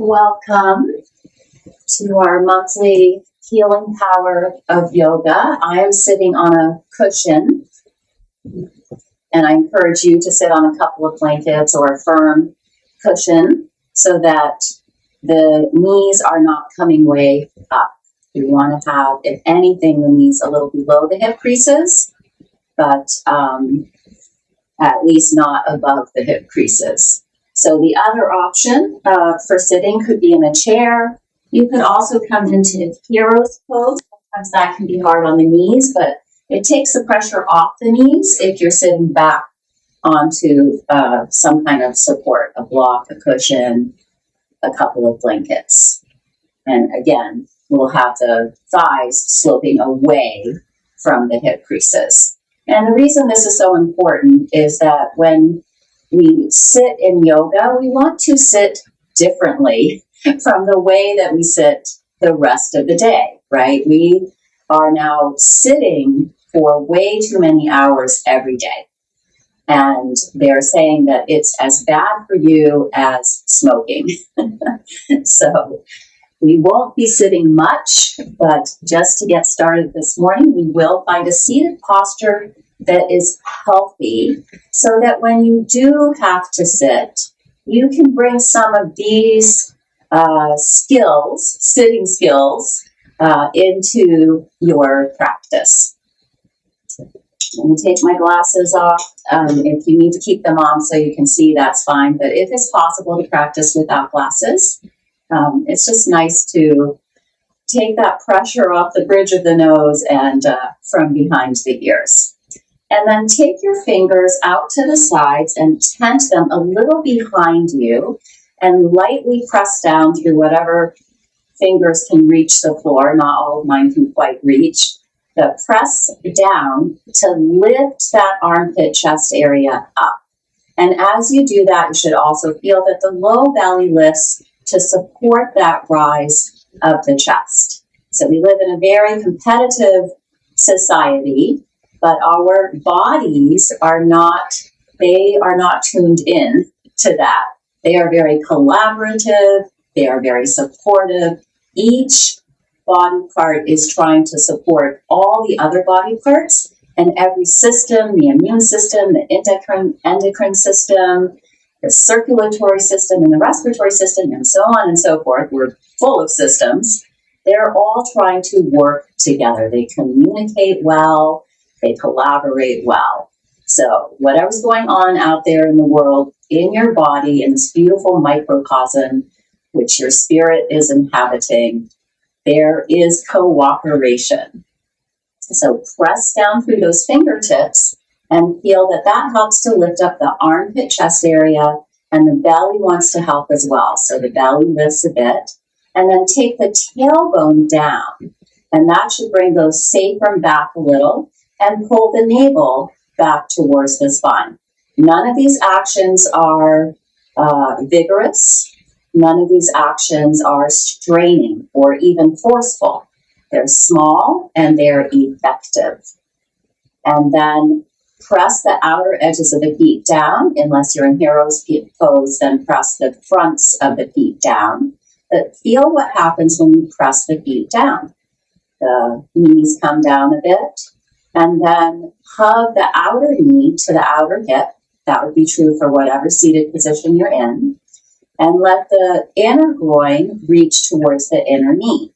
Welcome to our monthly healing power of yoga. I am sitting on a cushion, and I encourage you to sit on a couple of blankets or a firm cushion so that the knees are not coming way up. You want to have, if anything, the knees a little below the hip creases, but at least not above the hip creases. So the other option for sitting could be in a chair. You could also come into hero's pose. Sometimes that can be hard on the knees, but it takes the pressure off the knees if you're sitting back onto some kind of support, a block, a cushion, a couple of blankets. And again, we'll have the thighs sloping away from the hip creases. And the reason this is so important is that when we sit in yoga, we want to sit differently from the way that we sit the rest of the day, right? We are now sitting for way too many hours every day. And they're saying that it's as bad for you as smoking. So we won't be sitting much, but just to get started this morning, we will find a seated posture that is healthy so that when you do have to sit, you can bring some of these skills, sitting skills, into your practice. Let me take my glasses off. If you need to keep them on so you can see, that's fine. But if it's possible to practice without glasses, it's just nice to take that pressure off the bridge of the nose and from behind the ears. And then take your fingers out to the sides and tent them a little behind you and lightly press down through whatever fingers can reach the floor. Not all of mine can quite reach. But press down to lift that armpit chest area up. And as you do that, you should also feel that the low belly lifts to support that rise of the chest. So we live in a very competitive society, but our bodies are not tuned in to that. They are very collaborative. They are very supportive. Each body part is trying to support all the other body parts, and every system, the immune system, the endocrine system, the circulatory system, and the respiratory system, and so on and so forth. We're full of systems. They're all trying to work together. They communicate well. They collaborate well. So whatever's going on out there in the world, in your body, in this beautiful microcosm, which your spirit is inhabiting, there is cooperation. So press down through those fingertips and feel that that helps to lift up the armpit chest area, and the belly wants to help as well. So the belly lifts a bit, and then take the tailbone down, and that should bring those sacrum back a little and pull the navel back towards the spine. None of these actions are vigorous. None of these actions are straining or even forceful. They're small and they're effective. And then press the outer edges of the feet down. Unless you're in hero's pose, then press the fronts of the feet down. But feel what happens when you press the feet down. The knees come down a bit, and then hug the outer knee to the outer hip. That would be true for whatever seated position you're in. And let the inner groin reach towards the inner knee.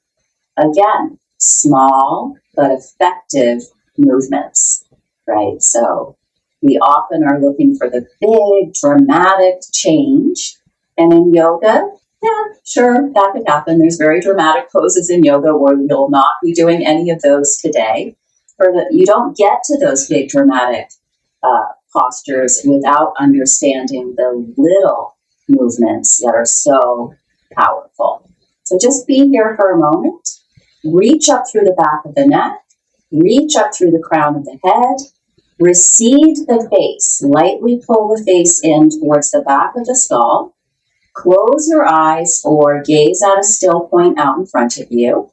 Again, small but effective movements, right? So we often are looking for the big, dramatic change. And in yoga, yeah, sure, that could happen. There's very dramatic poses in yoga where we'll not be doing any of those today. You don't get to those big, dramatic postures without understanding the little movements that are so powerful. So just be here for a moment. Reach up through the back of the neck. Reach up through the crown of the head. Recede the face. Lightly pull the face in towards the back of the skull. Close your eyes or gaze at a still point out in front of you.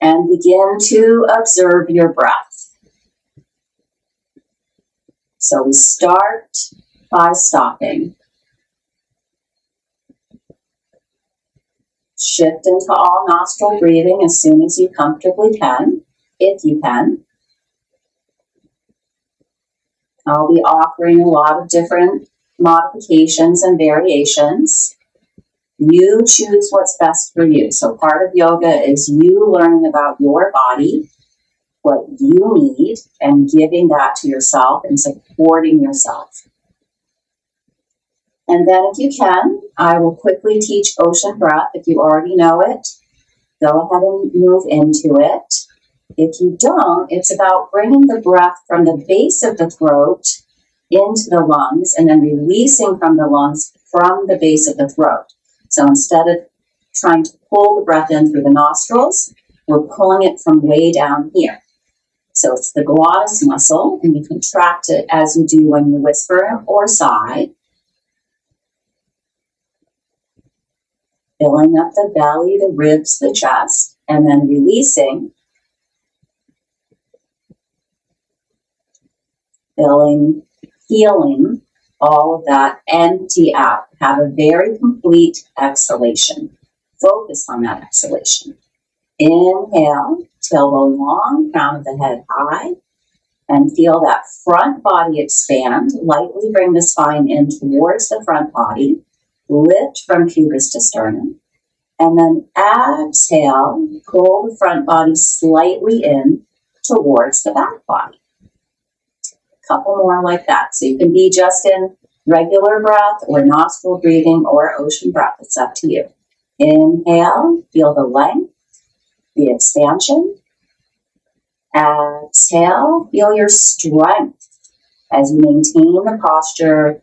And begin to observe your breath. So we start by stopping. shift into all nostril breathing as soon as you comfortably can, if you can. I'll be offering a lot of different modifications and variations. You choose what's best for you. So part of yoga is you learning about your body, what you need, and giving that to yourself and supporting yourself. And then if you can, I will quickly teach ocean breath. If you already know it, go ahead and move into it. If you don't, it's about bringing the breath from the base of the throat into the lungs and then releasing from the lungs from the base of the throat. So instead of trying to pull the breath in through the nostrils, we're pulling it from way down here. So it's the glottis muscle, and you contract it as you do when you whisper or sigh. Filling up the belly, the ribs, the chest, and then releasing. Feeling all of that empty out. Have a very complete exhalation. Focus on that exhalation. Inhale, tailbone long, crown of the head high, and feel that front body expand. Lightly bring the spine in towards the front body. Lift from pubis to sternum. And then exhale, pull the front body slightly in towards the back body. Couple more like that. So you can be just in regular breath or nostril breathing or ocean breath. It's up to you. Inhale, feel the length, the expansion. Exhale, feel your strength as you maintain the posture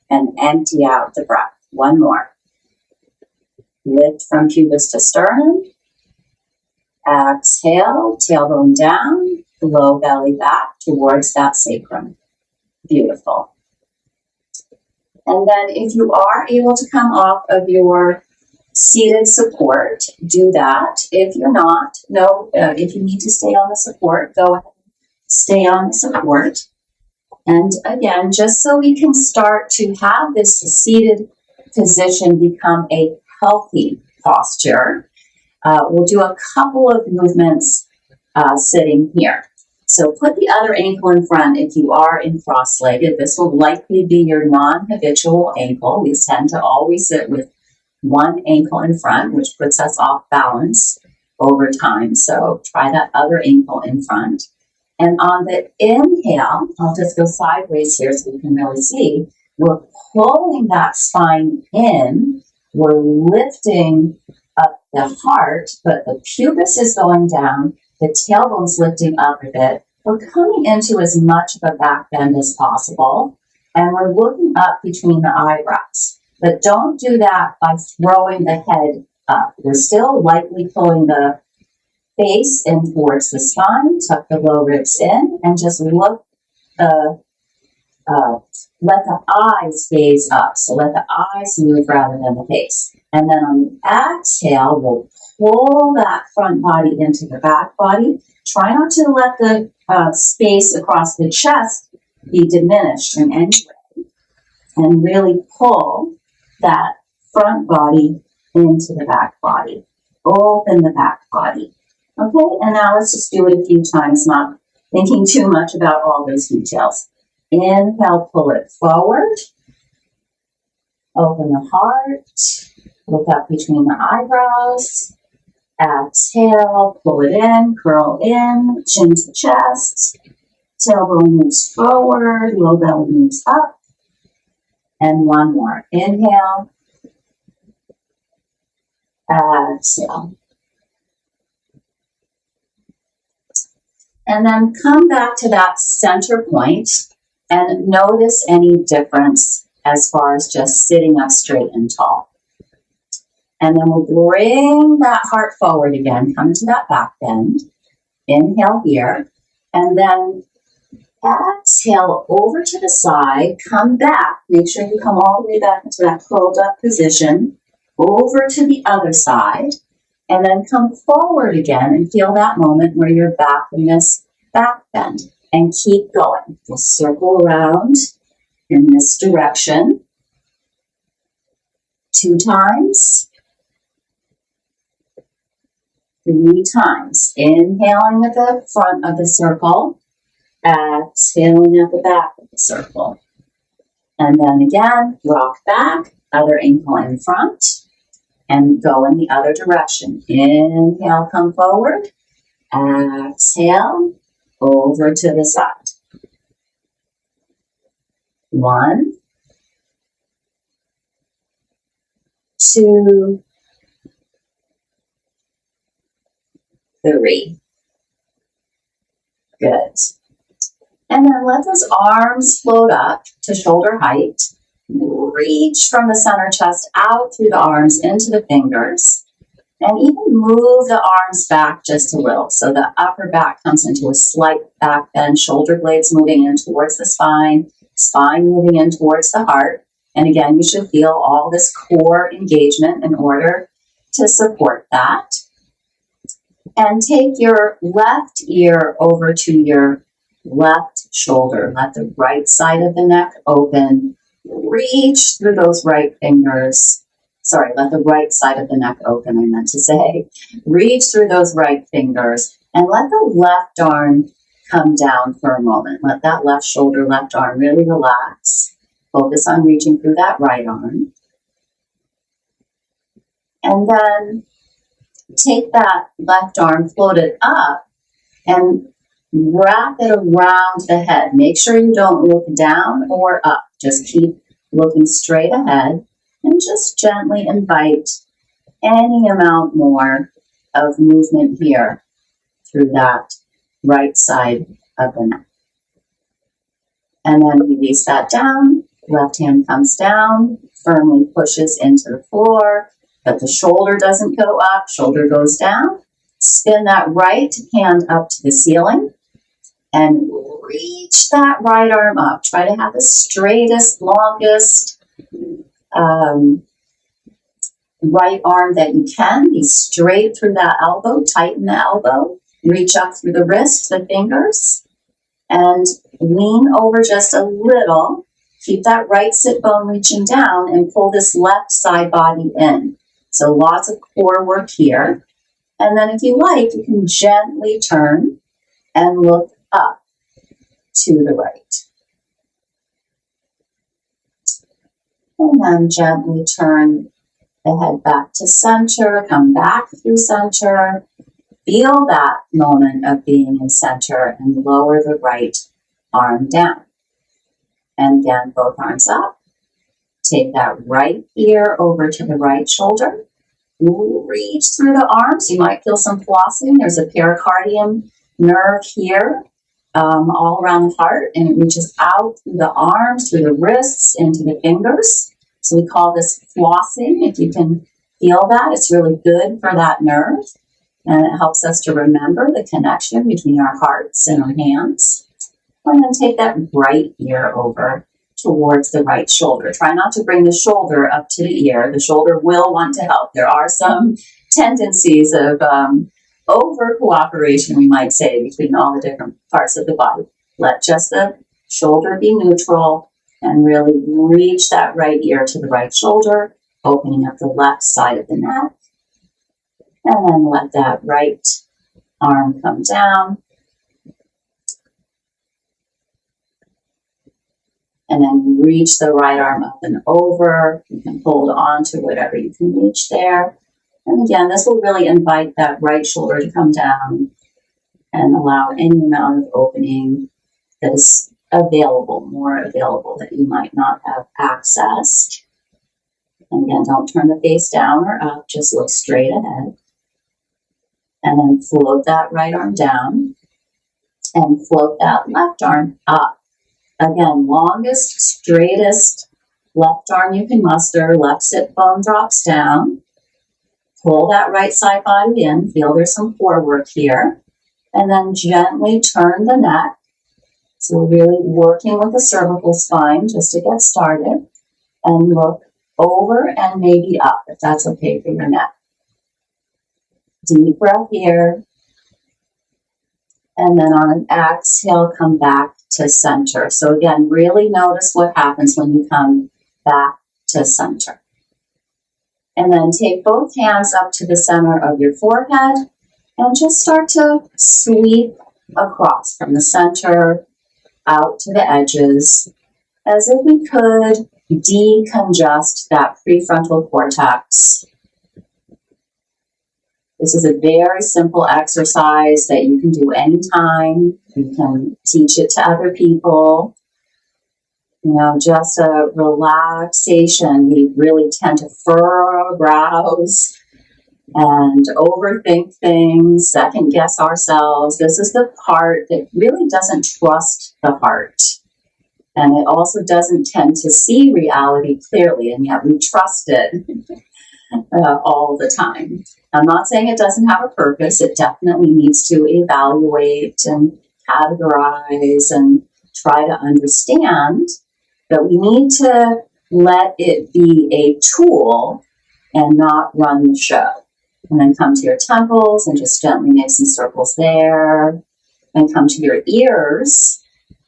and empty out the breath. One more. Lift from pubis to sternum. Exhale, tailbone down, low belly back towards that sacrum. Beautiful. And then if you are able to come off of your seated support, do that. If you're not, if you need to stay on the support, go ahead and stay on the support. And again, just so we can start to have this seated position become a healthy posture, we'll do a couple of movements sitting here. So put the other ankle in front if you are in cross-legged. This will likely be your non-habitual ankle. We tend to always sit with one ankle in front, which puts us off balance over time. So try that other ankle in front. And on the inhale, I'll just go sideways here so you can really see. We're pulling that spine in. We're lifting up the heart, but the pubis is going down. The tailbone's lifting up a bit. We're coming into as much of a back bend as possible. And we're looking up between the eyebrows. But don't do that by throwing the head up. We're still lightly pulling the face in towards the spine. Tuck the low ribs in and just look let the eyes gaze up. So let the eyes move rather than the face. And then on the exhale, we'll pull that front body into the back body. Try not to let the space across the chest be diminished in any way. And really pull that front body into the back body. Open the back body. Okay, and now let's just do it a few times, not thinking too much about all those details. Inhale, pull it forward. Open the heart. Look up between the eyebrows. Exhale, pull it in, curl in, chin to chest. Tailbone moves forward, low belly moves up. And one more. Inhale. Exhale. And then come back to that center point and notice any difference as far as just sitting up straight and tall. And then we'll bring that heart forward again, come to that back bend. Inhale here. And then exhale over to the side, come back. Make sure you come all the way back into that curled up position. Over to the other side. And then come forward again and feel that moment where you're back in this back bend. And keep going. We'll circle around in this direction. 2 times. 3 times. Inhaling at the front of the circle, exhaling at the back of the circle. And then again, rock back, other ankle in front, and go in the other direction. Inhale, come forward. Exhale, over to the side. 1, 2, 3. Good. And then let those arms float up to shoulder height. Reach from the center chest out through the arms into the fingers. And even move the arms back just a little. So the upper back comes into a slight back bend, shoulder blades moving in towards the spine, spine moving in towards the heart. And again, you should feel all this core engagement in order to support that. And take your left ear over to your left shoulder. Let the right side of the neck open. Reach through those right fingers. Sorry, let the right side of the neck open, I meant to say. Reach through those right fingers and let the left arm come down for a moment. Let that left shoulder, left arm really relax. Focus on reaching through that right arm. And then take that left arm, float it up, and wrap it around the head. Make sure you don't look down or up. Just keep looking straight ahead and just gently invite any amount more of movement here through that right side of the neck. And then release that down. Left hand comes down, firmly pushes into the floor, but the shoulder doesn't go up, shoulder goes down. Spin that right hand up to the ceiling and reach that right arm up. Try to have the straightest, longest right arm that you can. Be straight through that elbow, tighten the elbow, reach up through the wrist, the fingers, and lean over just a little. Keep that right sit bone reaching down and pull this left side body in. So lots of core work here. And then if you like, you can gently turn and look up to the right. And then gently turn the head back to center, come back through center. Feel that moment of being in center and lower the right arm down. And again, both arms up. Take that right ear over to the right shoulder. Reach through the arms. You might feel some flossing. There's a pericardium nerve here all around the heart, and it reaches out through the arms, through the wrists, into the fingers. So we call this flossing. If you can feel that, it's really good for that nerve, and it helps us to remember the connection between our hearts and our hands. And then take that right ear over towards the right shoulder. Try not to bring the shoulder up to the ear. The shoulder will want to help. There are some tendencies of over-cooperation, we might say, between all the different parts of the body. Let just the shoulder be neutral and really reach that right ear to the right shoulder, opening up the left side of the neck. And then let that right arm come down. And then reach the right arm up and over. You can hold on to whatever you can reach there. And again, this will really invite that right shoulder to come down and allow any amount of opening that is available, more available, that you might not have accessed. And again, don't turn the face down or up, just look straight ahead. And then float that right arm down and float that left arm up. Again, longest, straightest left arm you can muster. Left sit bone drops down. Pull that right side body in. Feel there's some core work here. And then gently turn the neck. So we're really working with the cervical spine just to get started. And look over and maybe up, if that's okay for your neck. Deep breath here. And then on an exhale, come back to center. So again, really notice what happens when you come back to center. And then take both hands up to the center of your forehead And just start to sweep across from the center out to the edges, as if we could decongest that prefrontal cortex. This is a very simple exercise that you can do anytime. You can teach it to other people. You know, just a relaxation. We really tend to furrow our brows and overthink things, second guess ourselves. This is the part that really doesn't trust the heart. And it also doesn't tend to see reality clearly, and yet we trust it all the time. I'm not saying it doesn't have a purpose. It definitely needs to evaluate and categorize and try to understand, but we need to let it be a tool and not run the show. And then come to your temples and just gently make some circles there. And come to your ears.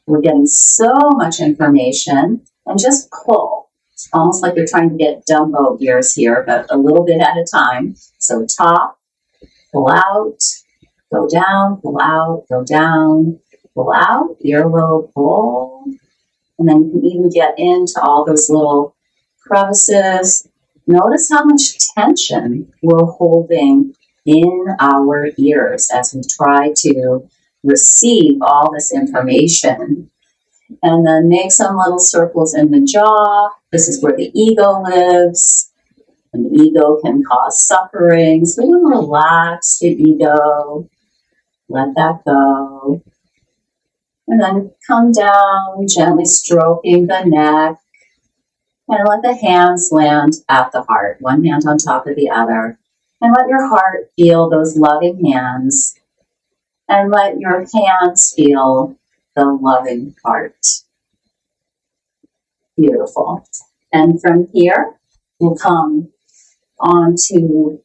We're getting so much information, and just pull. It's almost like you're trying to get Dumbo ears here, but a little bit at a time. So top, pull out, go down, pull out, go down, pull out, earlobe, pull. And then you can even get into all those little crevices. Notice how much tension we're holding in our ears as we try to receive all this information. And then make some little circles in the jaw. This is where the ego lives. And the ego can cause suffering. So we want to relax the ego. Let that go. And then come down, gently stroking the neck. And let the hands land at the heart, one hand on top of the other. And let your heart feel those loving hands. And let your hands feel the loving heart. Beautiful. And from here, we'll come into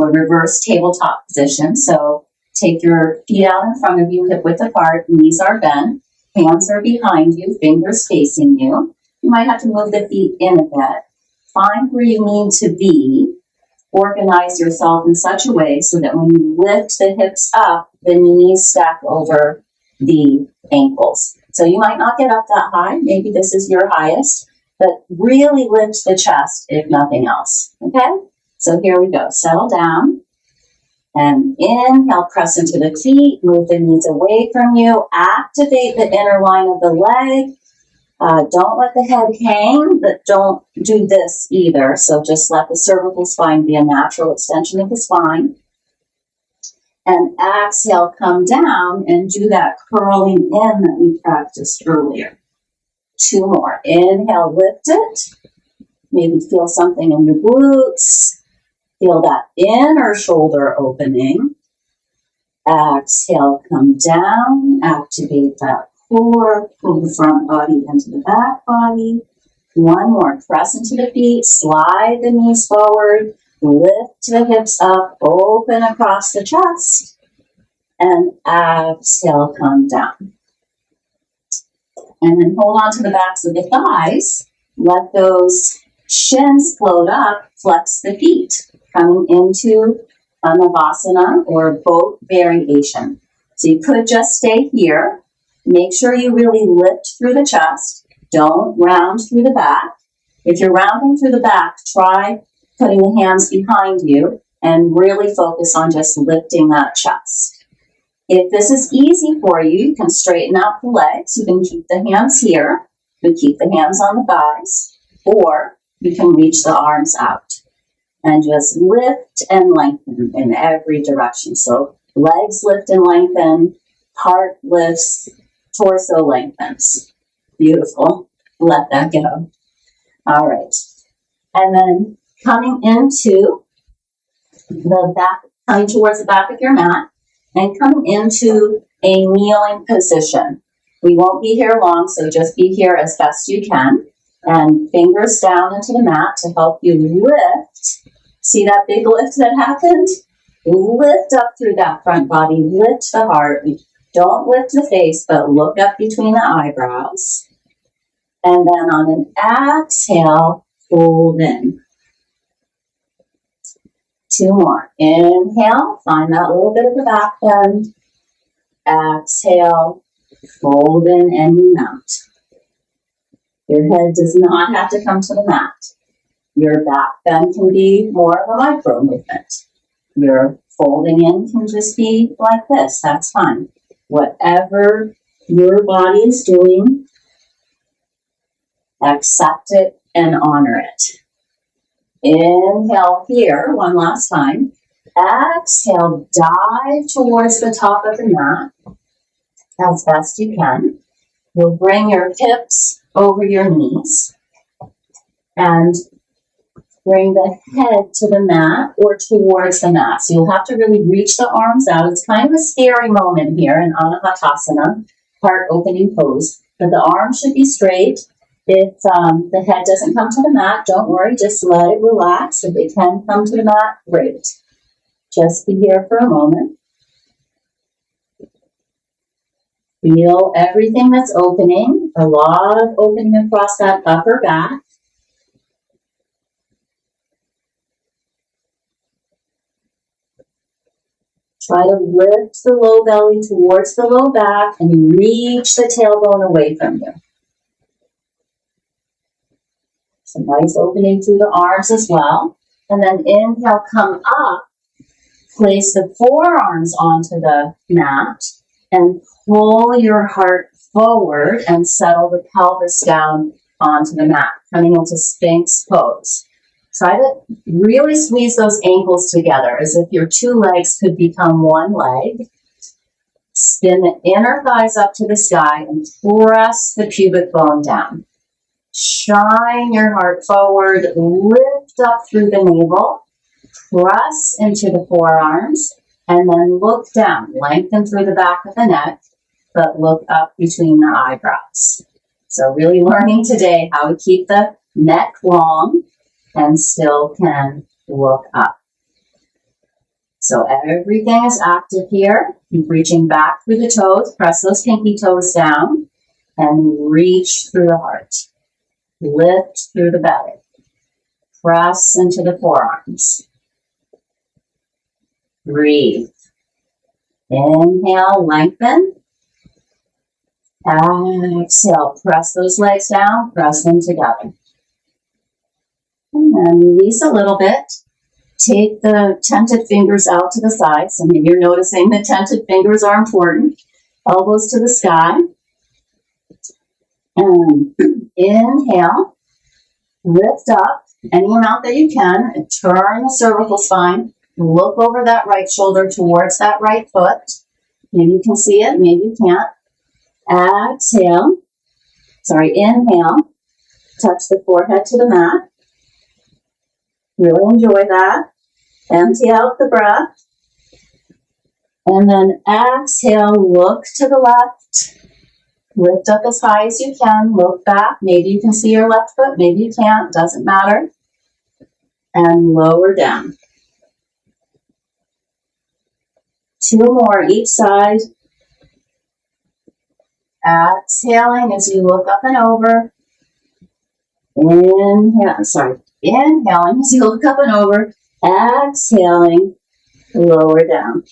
a reverse tabletop position. So take your feet out in front of you, hip width apart, knees are bent, hands are behind you, fingers facing you. You might have to move the feet in a bit. Find where you need to be. Organize yourself in such a way so that when you lift the hips up, the knees stack over the ankles. So you might not get up that high. Maybe this is your highest, but really lift the chest if nothing else. Okay? So here we go. Settle down. And inhale, press into the feet. Move the knees away from you. Activate the inner line of the leg. Don't let the head hang, but don't do this either. So just let the cervical spine be a natural extension of the spine. And exhale, come down and do that curling in that we practiced earlier. 2 more. Inhale, lift it. Maybe feel something in your glutes. Feel that inner shoulder opening. Exhale, come down. Activate that core. Pull the front body into the back body. 1 more. Press into the feet. Slide the knees forward. Lift the hips up. Open across the chest. And exhale, come down. And then hold on to the backs of the thighs. Let those shins float up. Flex the feet. Coming into a Navasana or boat variation. So you could just stay here. Make sure you really lift through the chest. Don't round through the back. If you're rounding through the back, try putting the hands behind you and really focus on just lifting that chest. If this is easy for you, you can straighten out the legs. You can keep the hands here. You can keep the hands on the thighs. Or you can reach the arms out. And just lift and lengthen in every direction. So legs lift and lengthen. Heart lifts. Torso lengthens. Beautiful. Let that go. All right. And then coming into the back, coming towards the back of your mat, and coming into a kneeling position. We won't be here long, so just be here as best you can. And fingers down into the mat to help you lift. See that big lift that happened? Lift up through that front body. Lift the heart. Don't lift the face, but look up between the eyebrows. And then on an exhale, fold in. 2 more. Inhale, find that little bit of the back bend. Exhale, fold in and mount. Your head does not have to come to the mat. Your back bend can be more of a micro movement. Your folding in can just be like this. That's fine. Whatever your body is doing, accept it and honor it. Inhale here, one last time. Exhale, dive towards the top of the mat as best you can. You'll bring your hips over your knees and bring the head to the mat or towards the mat. So you'll have to really reach the arms out. It's kind of a scary moment here in Anahatasana, heart opening pose, but the arms should be straight. If the head doesn't come to the mat, don't worry, just let it relax. If it can come to the mat, great. Just be here for a moment. Feel everything that's opening, a lot of opening across that upper back. Try to lift the low belly towards the low back and reach the tailbone away from you. Some nice opening through the arms as well. And then inhale, come up. Place the forearms onto the mat and pull your heart forward and settle the pelvis down onto the mat, coming into Sphinx pose. Try to really squeeze those ankles together as if your 2 legs could become 1 leg. Spin the inner thighs up to the sky and press the pubic bone down. Shine your heart forward, lift up through the navel. Press into the forearms and then look down. Lengthen through the back of the neck, but look up between the eyebrows. So really learning today how to keep the neck long and still can look up. So everything is active here. Keep reaching back through the toes. Press those pinky toes down and reach through the heart. Lift through the belly. Press into the forearms. Breathe. Inhale, lengthen. Exhale, press those legs down, press them together. And then release a little bit. Take the tented fingers out to the side. So maybe you're noticing the tented fingers are important. Elbows to the sky. And inhale. Lift up any amount that you can. And turn the cervical spine. Look over that right shoulder towards that right foot. Maybe you can see it, maybe you can't. Exhale. Inhale. Touch the forehead to the mat. Really enjoy that. Empty out the breath. And then exhale, look to the left. Lift up as high as you can. Look back. Maybe you can see your left foot. Maybe you can't. Doesn't matter. And lower down. 2 more each side. Exhaling as you look up and over. Inhaling as you look up and over. Exhaling, lower down.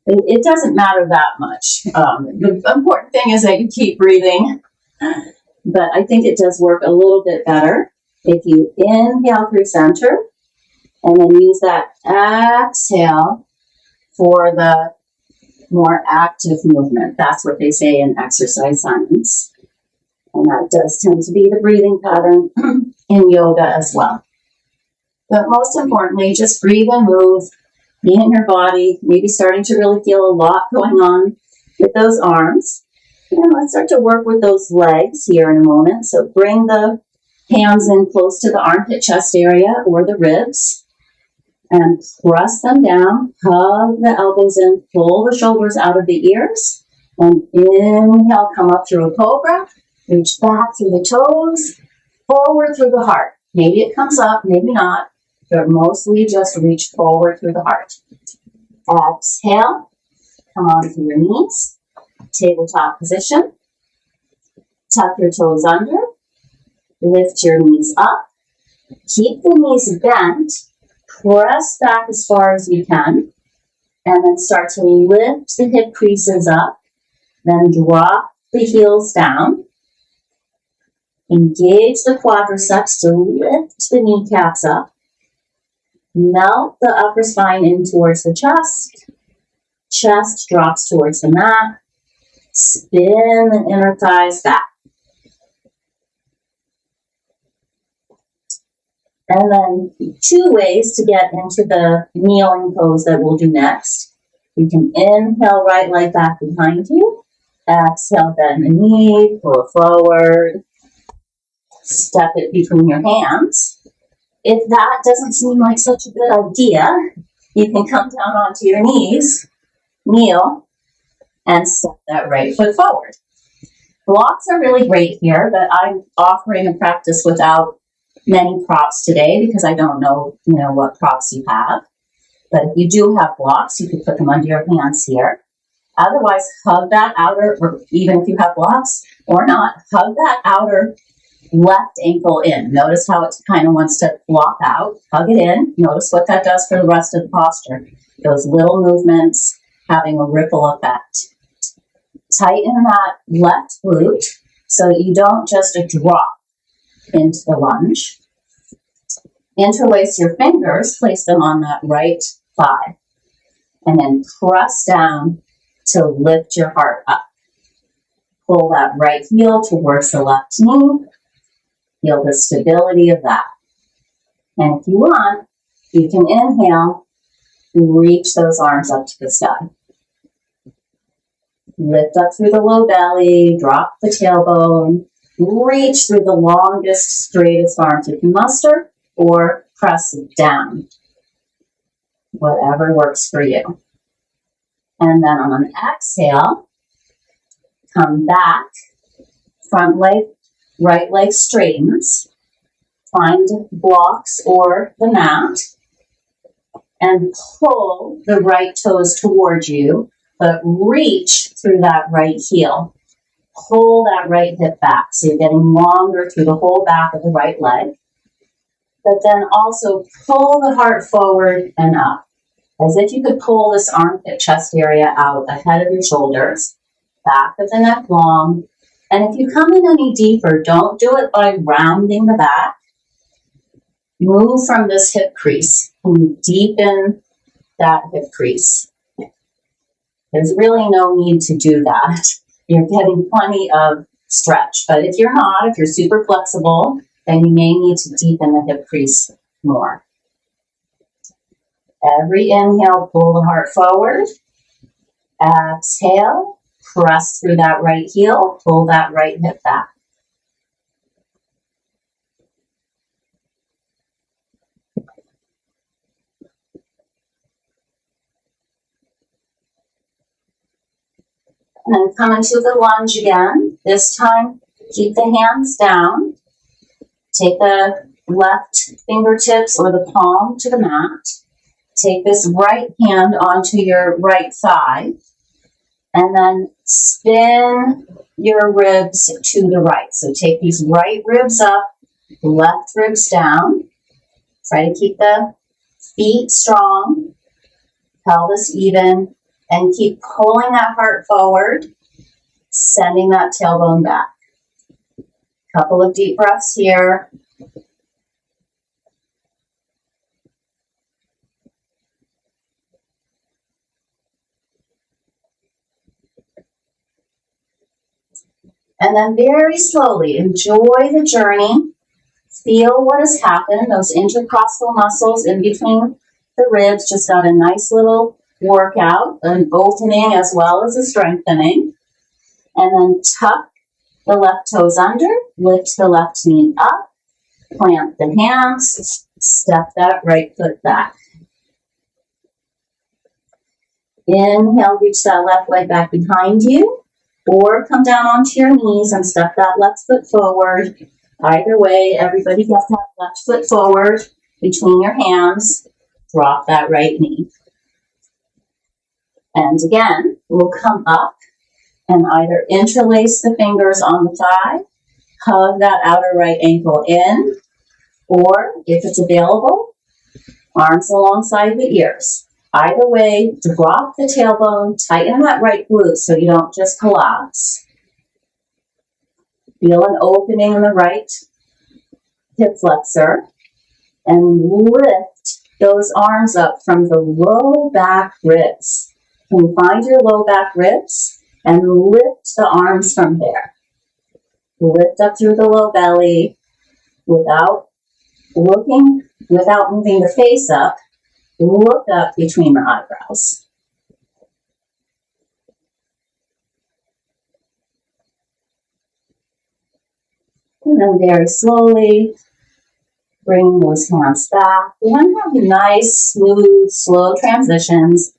It doesn't matter that much. The important thing is that you keep breathing. But I think it does work a little bit better if you inhale through center and then use that exhale for the more active movement. That's what they say in exercise science. And that does tend to be the breathing pattern in yoga as well. But most importantly, just breathe and move. Be in your body, maybe starting to really feel a lot going on with those arms. And let's start to work with those legs here in a moment. So bring the hands in close to the armpit chest area or the ribs. And press them down, hug the elbows in, pull the shoulders out of the ears, and inhale, come up through a cobra, reach back through the toes, forward through the heart. Maybe it comes up, maybe not, but mostly just reach forward through the heart. Exhale, come onto your knees, tabletop position, tuck your toes under, lift your knees up, keep the knees bent. Press back as far as you can, and then start to lift the hip creases up, then drop the heels down. Engage the quadriceps to lift the kneecaps up. Melt the upper spine in towards the chest. Chest drops towards the mat. Spin the inner thighs back. And then 2 ways to get into the kneeling pose that we'll do next. You can inhale right leg back behind you. Exhale, bend the knee, pull forward. Step it between your hands. If that doesn't seem like such a good idea, you can come down onto your knees, kneel, and step that right foot forward. Blocks are really great here, but I'm offering a practice without many props today because I don't know, what props you have. But if you do have blocks, you can put them under your hands here. Otherwise, hug that outer, or even if you have blocks or not, hug that outer left ankle in. Notice how it kind of wants to flop out. Hug it in. Notice what that does for the rest of the posture. Those little movements having a ripple effect. Tighten that left glute so that you don't just drop into the lunge. Interlace your fingers, place them on that right thigh, and then press down to lift your heart up. Pull that right heel towards the left knee. Feel the stability of that. And if you want, you can inhale, reach those arms up to the sky. Lift up through the low belly, drop the tailbone, reach through the longest, straightest arms you can muster, or press it down. Whatever works for you. And then on an exhale, come back, front leg, right leg straightens, find blocks or the mat, and pull the right toes towards you, but reach through that right heel. Pull that right hip back, so you're getting longer through the whole back of the right leg. But then also pull the heart forward and up, as if you could pull this armpit chest area out ahead of your shoulders, back of the neck long. And if you come in any deeper, don't do it by rounding the back. Move from this hip crease and deepen that hip crease. There's really no need to do that. You're getting plenty of stretch. But if you're not, if you're super flexible, then you may need to deepen the hip crease more. Every inhale, pull the heart forward. Exhale, press through that right heel, pull that right hip back. And then come into the lunge again. This time, keep the hands down. Take the left fingertips or the palm to the mat. Take this right hand onto your right thigh. And then spin your ribs to the right. So take these right ribs up, left ribs down. Try to keep the feet strong, pelvis even, and keep pulling that heart forward, sending that tailbone back. Couple of deep breaths here. And then very slowly enjoy the journey. Feel what has happened. Those intercostal muscles in between the ribs just got a nice little workout, an opening as well as a strengthening. And then tuck the left toes under, lift the left knee up, plant the hands, step that right foot back. Inhale, reach that left leg back behind you, or come down onto your knees and step that left foot forward. Either way, everybody gets that left foot forward between your hands. Drop that right knee. And again, we'll come up and either interlace the fingers on the thigh, hug that outer right ankle in, or if it's available, Arms alongside the ears. Either way, drop the tailbone, tighten that right glute so you don't just collapse. Feel an opening in the right hip flexor and lift those arms up from the low back ribs. Can you find your low back ribs and lift the arms from there? Lift up through the low belly without moving the face up. Look up between the eyebrows. And then very slowly, bring those hands back. We want to have nice, smooth, slow transitions.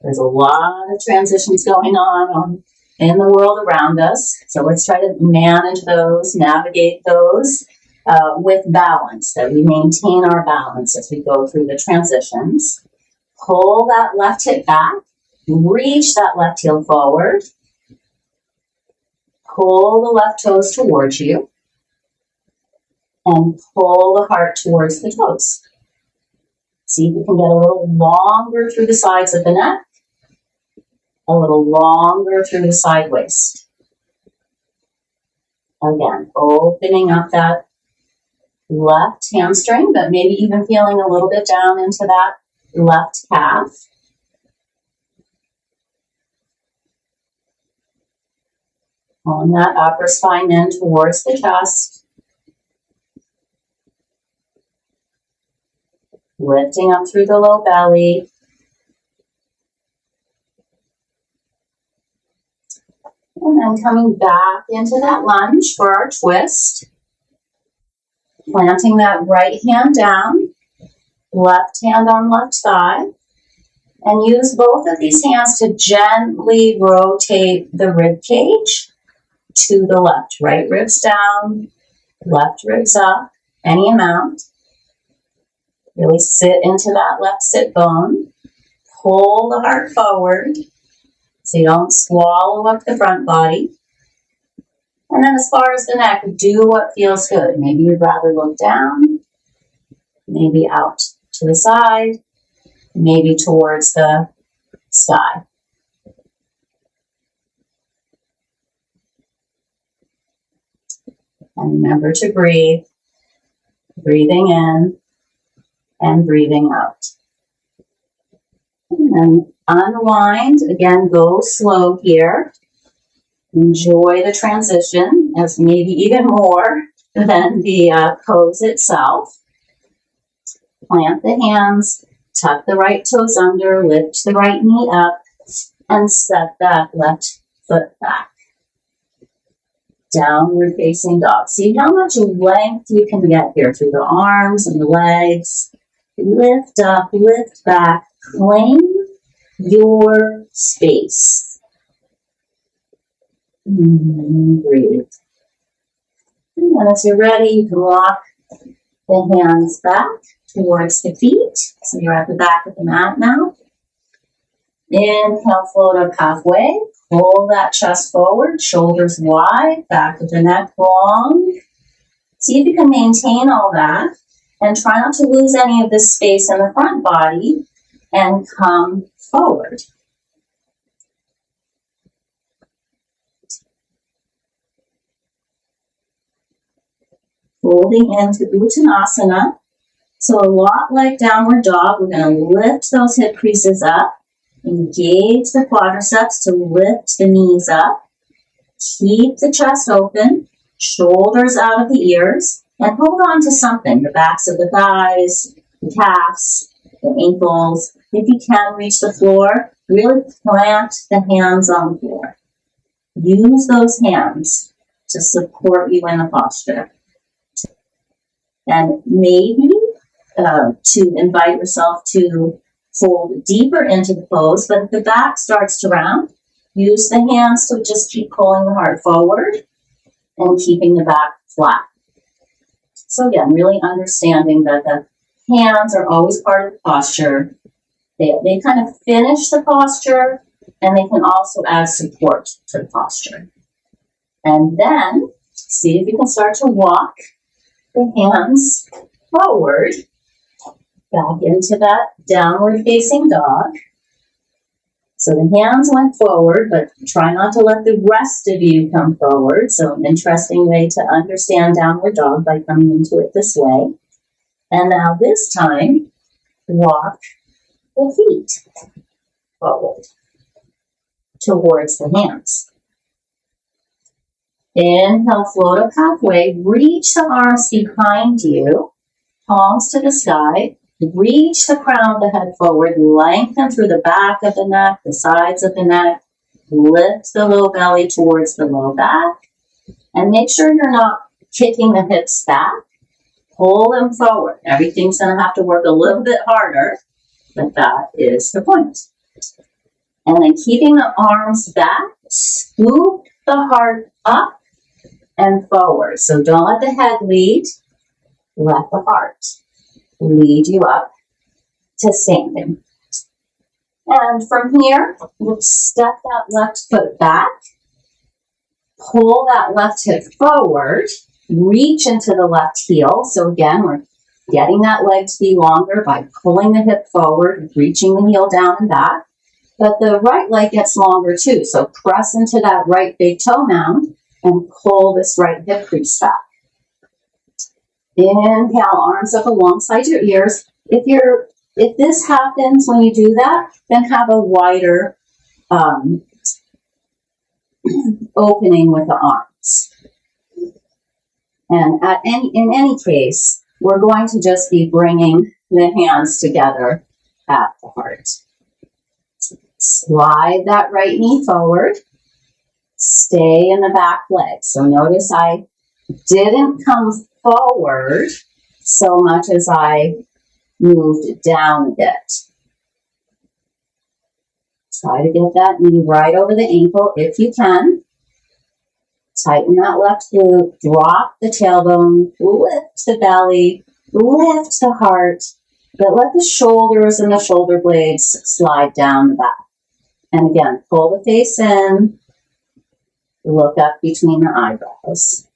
There's a lot of transitions going on in the world around us. So let's try to manage those, navigate those with balance, that we maintain our balance as we go through the transitions. Pull that left hip back. Reach that left heel forward. Pull the left toes towards you. And pull the heart towards the toes. See if you can get a little longer through the sides of the neck, a little longer through the side waist. Again, opening up that left hamstring, but maybe even feeling a little bit down into that left calf. Pulling that upper spine in towards the chest. Lifting up through the low belly. And then coming back into that lunge for our twist. Planting that right hand down, left hand on left thigh. And use both of these hands to gently rotate the rib cage to the left. Right ribs down, left ribs up, any amount. Really sit into that left sit bone. Pull the heart forward so you don't swallow up the front body. And then as far as the neck, do what feels good. Maybe you'd rather look down, maybe out to the side, maybe towards the sky. And remember to breathe. Breathing in and breathing out. And then unwind. Again, go slow here. Enjoy the transition as maybe even more than the pose itself. Plant the hands, tuck the right toes under, lift the right knee up, and set that left foot back. Downward facing dog. See how much length you can get here through the arms and the legs. Lift up, lift back, claim your space. And breathe. And then as you're ready, you can walk the hands back towards the feet. So you're at the back of the mat now. Inhale, float up halfway. Pull that chest forward, shoulders wide, back of the neck long. See if you can maintain all that. And try not to lose any of this space in the front body and come forward. Folding into Uttanasana. So a lot like downward dog, we're going to lift those hip creases up. Engage the quadriceps to lift the knees up. Keep the chest open, shoulders out of the ears. And hold on to something, the backs of the thighs, the calves, the ankles. If you can reach the floor, really plant the hands on the floor. Use those hands to support you in the posture. And maybe to invite yourself to fold deeper into the pose, but if the back starts to round, use the hands to just keep pulling the heart forward and keeping the back flat. So again, really understanding that the hands are always part of the posture. They kind of finish the posture, and they can also add support to the posture. And then, see if you can start to walk the hands forward Back into that downward facing dog. So the hands went forward, but try not to let the rest of you come forward. So an interesting way to understand downward dog by coming into it this way. And now this time, walk the feet forward towards the hands. Inhale, float up halfway, reach the arms behind you, palms to the sky, reach the crown of the head forward, lengthen through the back of the neck, the sides of the neck, lift the low belly towards the low back, and make sure you're not kicking the hips back, pull them forward. Everything's going to have to work a little bit harder, but that is the point. And then keeping the arms back, scoop the heart up and forward. So don't let the head lead, let the heart lead you up to standing. And from here, we'll step that left foot back, pull that left hip forward, reach into the left heel. So again, we're getting that leg to be longer by pulling the hip forward, reaching the heel down and back. But the right leg gets longer too. So press into that right big toe mound and pull this right hip crease back. Inhale, arms up alongside your ears. If this happens when you do that, then have a wider opening with the arms. And in any case, we're going to just be bringing the hands together at the heart. Slide that right knee forward. Stay in the back leg. So notice I didn't come forward so much as I moved down a bit. Try to get that knee right over the ankle if you can. Tighten that left glute, drop the tailbone, lift the belly, lift the heart, but let the shoulders and the shoulder blades slide down the back. And again, pull the face in, look up between the eyebrows.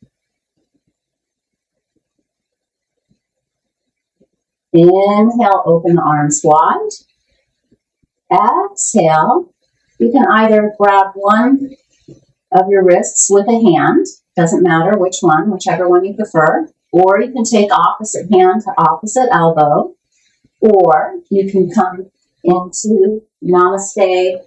Inhale, open the arms wide. Exhale, you can either grab one of your wrists with a hand, doesn't matter which one, whichever one you prefer, or you can take opposite hand to opposite elbow, or you can come into namaste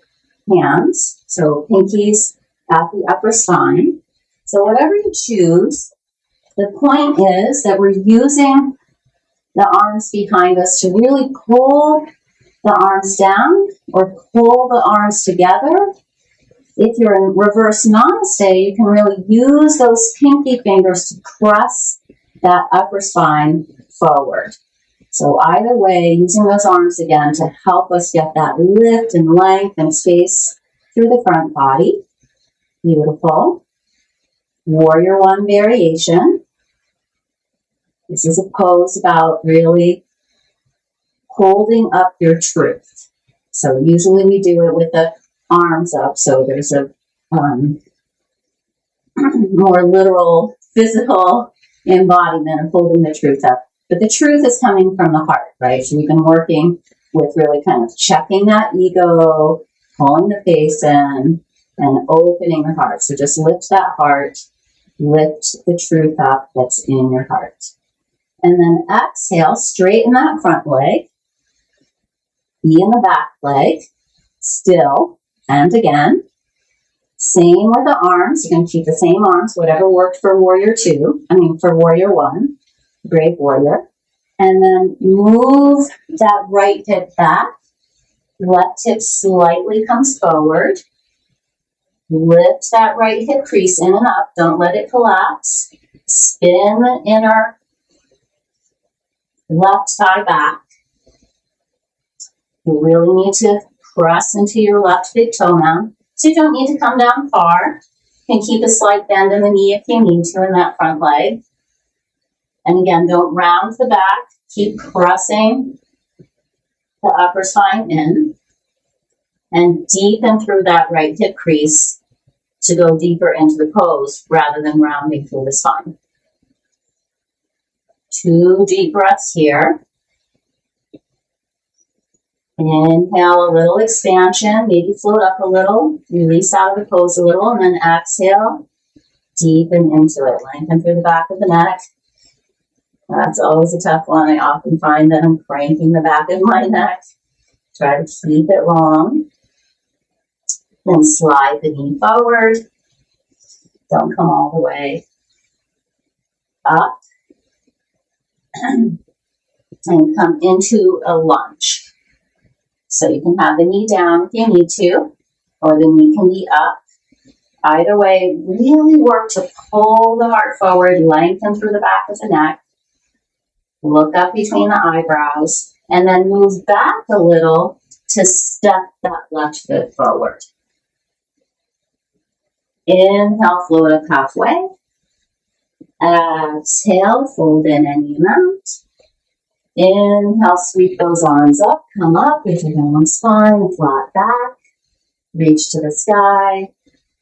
hands, so pinkies at the upper spine. So whatever you choose, the point is that we're using the arms behind us to really pull the arms down or pull the arms together. If you're in reverse namaste, you can really use those pinky fingers to press that upper spine forward. So either way, using those arms again to help us get that lift and length and space through the front body. Beautiful. Warrior One variation. This is a pose about really holding up your truth. So usually we do it with the arms up, so there's a more literal physical embodiment of holding the truth up. But the truth is coming from the heart, right? So we've been working with really kind of checking that ego, pulling the face in, and opening the heart. So just lift that heart, lift the truth up that's in your heart. And then exhale, straighten that front leg, be in the back leg, still, and again. Same with the arms. You can keep the same arms, whatever worked for for Warrior One, Brave Warrior. And then move that right hip back. Left hip slightly comes forward. Lift that right hip crease in and up. Don't let it collapse. Spin the inner left thigh back. You really need to press into your left big toe mound. So you don't need to come down far. You can keep a slight bend in the knee if you need to in that front leg. And again, don't round the back. Keep pressing the upper spine in. And deepen through that right hip crease to go deeper into the pose rather than rounding through the spine. 2 deep breaths here. Inhale a little expansion, maybe float up a little, release out of the pose a little, and then exhale, deepen into it. Lengthen through the back of the neck. That's always a tough one. I often find that I'm cranking the back of my neck. Try to keep it long. Then slide the knee forward. Don't come all the way up. And come into a lunge. So you can have the knee down if you need to, or the knee can be up. Either way, really work to pull the heart forward, lengthen through the back of the neck. Look up between the eyebrows, and then move back a little to step that left foot forward. Inhale, float up halfway. Exhale, fold in any amount. Inhale, sweep those arms up, come up with your long spine, flat back. Reach to the sky,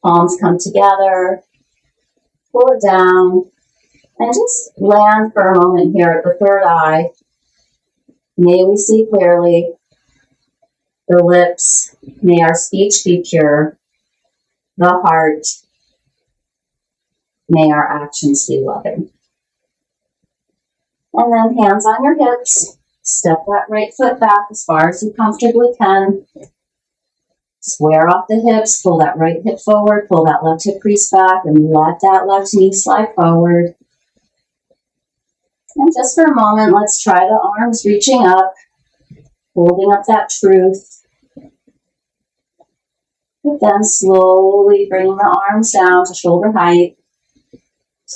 palms come together, pull it down, and just land for a moment here at the third eye. May we see clearly the lips, may our speech be pure, the heart, may our actions be loving. And then hands on your hips, step that right foot back as far as you comfortably can. Square off the hips, pull that right hip forward, pull that left hip crease back, and let that left knee slide forward. And just for a moment, let's try the arms reaching up, holding up that truth. But then slowly bringing the arms down to shoulder height.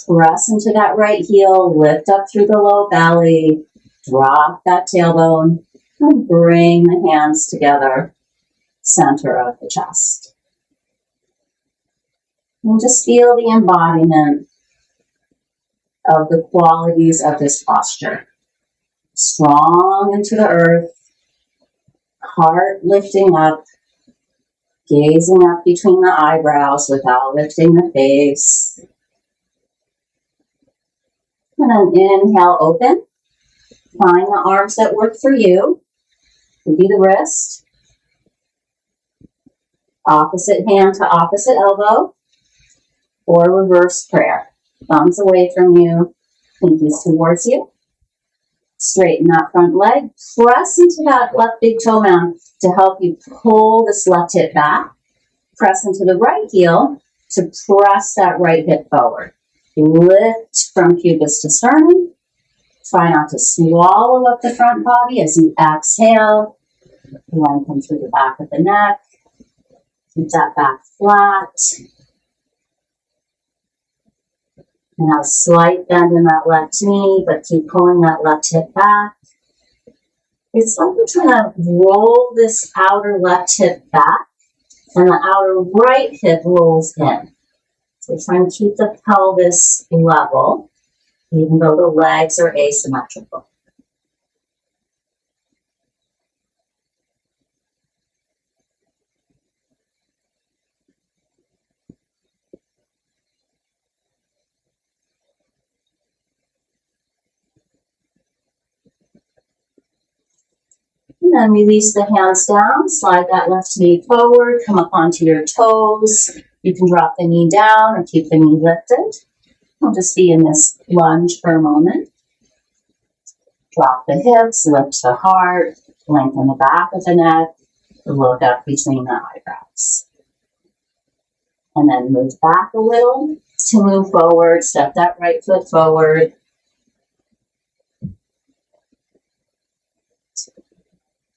Press into that right heel, lift up through the low belly, drop that tailbone, and bring the hands together, center of the chest. And just feel the embodiment of the qualities of this posture. Strong into the earth, heart lifting up, gazing up between the eyebrows without lifting the face. And then inhale, open. Find the arms that work for you. Could be the wrist. Opposite hand to opposite elbow. Or reverse prayer. Thumbs away from you, pinkies towards you. Straighten that front leg. Press into that left big toe mound to help you pull this left hip back. Press into the right heel to press that right hip forward. Lift from pubis to sternum. Try not to swallow up the front body as you exhale. Lengthen through the back of the neck. Keep that back flat. Now slight bend in that left knee, but keep pulling that left hip back. It's like we're trying to roll this outer left hip back, and the outer right hip rolls in. So trying to keep the pelvis level, even though the legs are asymmetrical. And then release the hands down, slide that left knee forward, come up onto your toes. You can drop the knee down or keep the knee lifted. I'll just be in this lunge for a moment. Drop the hips, lift the heart, lengthen the back of the neck, look up between the eyebrows. And then move back a little to move forward, step that right foot forward.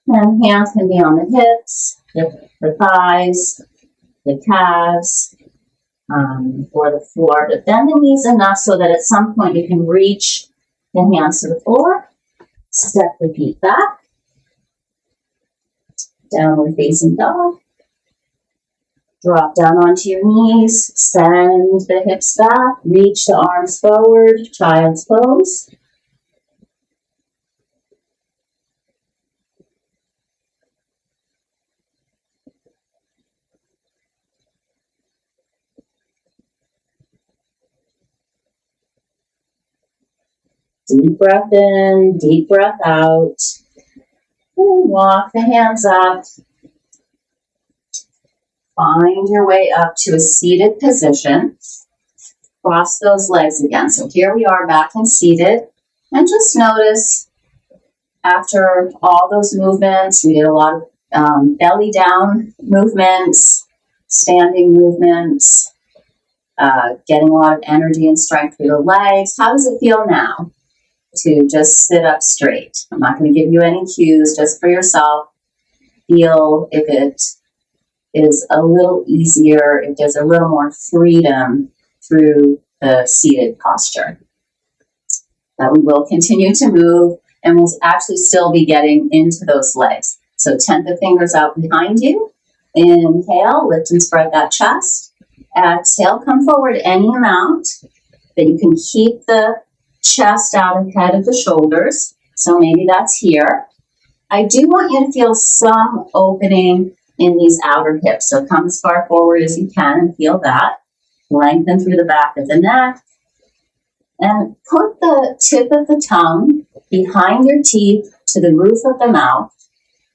And hands can be on the hips, the thighs, the calves, or the floor. But bend the knees enough so that at some point you can reach the hands to the floor. Step the feet back. Downward facing dog. Drop down onto your knees. Send the hips back. Reach the arms forward. Child's pose. Deep breath in, deep breath out. And walk the hands up. Find your way up to a seated position. Cross those legs again. So here we are back and seated. And just notice after all those movements, we did a lot of belly down movements, standing movements, getting a lot of energy and strength through the legs. How does it feel now to just sit up straight? I'm not going to give you any cues, just for yourself. Feel if it is a little easier, if there's a little more freedom through the seated posture. That we will continue to move, and we'll actually still be getting into those legs. So tent the fingers out behind you. Inhale, lift and spread that chest. Exhale, come forward any amount that you can keep the chest out ahead of the shoulders. So maybe that's here. I do want you to feel some opening in these outer hips. So come as far forward as you can and feel that. Lengthen through the back of the neck. And put the tip of the tongue behind your teeth to the roof of the mouth.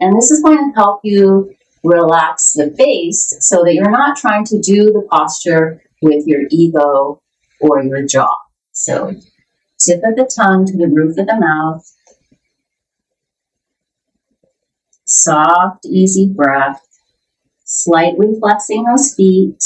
And this is going to help you relax the face so that you're not trying to do the posture with your ego or your jaw. So tip of the tongue to the roof of the mouth. Soft, easy breath. Slightly flexing those feet.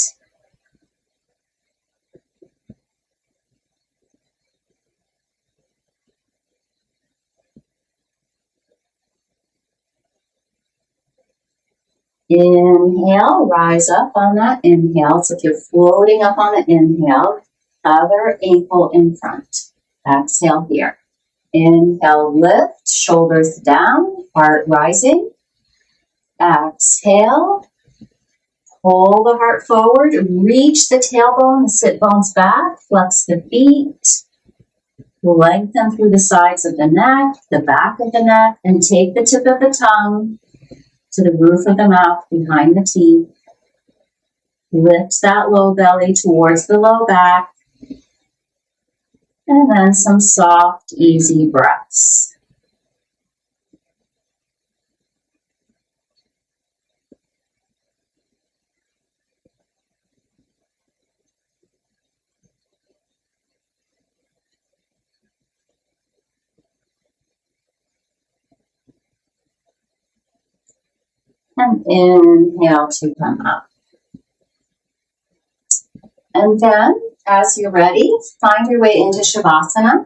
Inhale, rise up on that inhale. So if you're floating up on the inhale, other ankle in front. Exhale here. Inhale, lift, shoulders down, heart rising. Exhale, pull the heart forward, reach the tailbone, the sit bones back, flex the feet, lengthen through the sides of the neck, the back of the neck, and take the tip of the tongue to the roof of the mouth behind the teeth. Lift that low belly towards the low back. And then some soft, easy breaths. And inhale to come up. And then, as you're ready, find your way into Shavasana.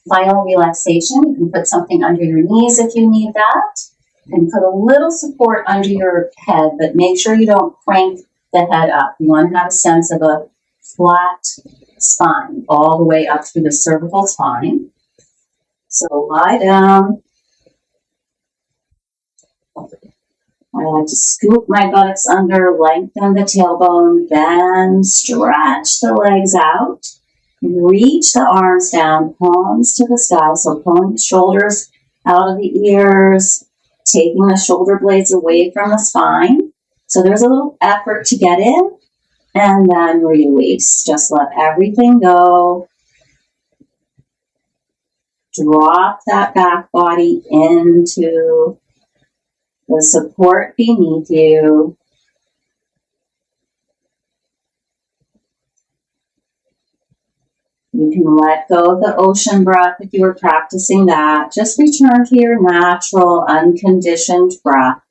Final relaxation. You can put something under your knees if you need that. You can put a little support under your head, but make sure you don't crank the head up. You want to have a sense of a flat spine all the way up through the cervical spine. So lie down. I like to scoop my buttocks under, lengthen the tailbone, then stretch the legs out. Reach the arms down, palms to the sky. So pulling the shoulders out of the ears, taking the shoulder blades away from the spine. So there's a little effort to get in, and then release. Just let everything go. Drop that back body into the support beneath you. You can let go of the ocean breath if you were practicing that. Just return to your natural, unconditioned breath.